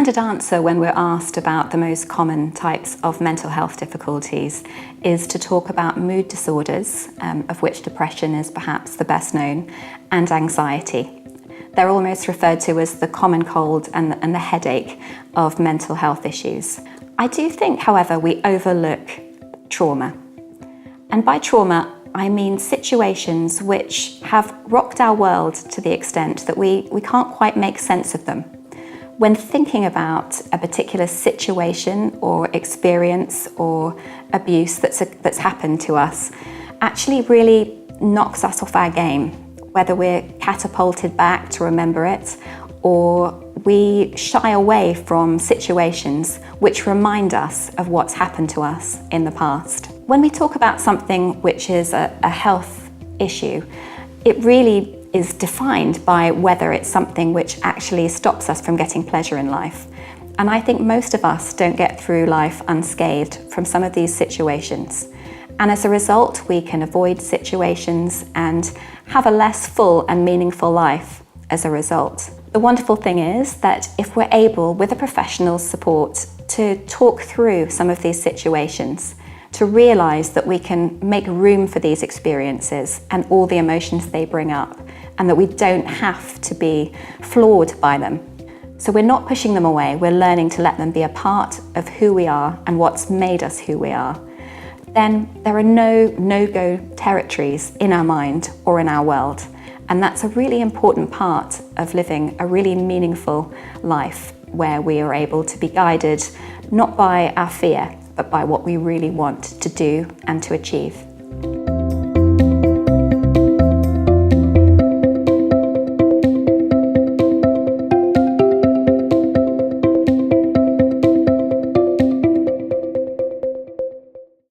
standard answer when we're asked about the most common types of mental health difficulties is to talk about mood disorders, of which depression is perhaps the best known, and anxiety. They're almost referred to as the common cold and the headache of mental health issues. I do think, however, we overlook trauma. And by trauma, I mean situations which have rocked our world to the extent that we can't quite make sense of them. When thinking about a particular situation or experience or abuse that's happened to us, actually really knocks us off our game, whether we're catapulted back to remember it or we shy away from situations which remind us of what's happened to us in the past. When we talk about something which is a health issue, it really is defined by whether it's something which actually stops us from getting pleasure in life. And I think most of us don't get through life unscathed from some of these situations. And as a result, we can avoid situations and have a less full and meaningful life as a result. The wonderful thing is that if we're able, with a professional's support, to talk through some of these situations, to realise that we can make room for these experiences and all the emotions they bring up, and that we don't have to be flawed by them. So we're not pushing them away, we're learning to let them be a part of who we are and what's made us who we are. Then there are no no-go territories in our mind or in our world. And that's a really important part of living a really meaningful life where we are able to be guided not by our fear, but by what we really want to do and to achieve.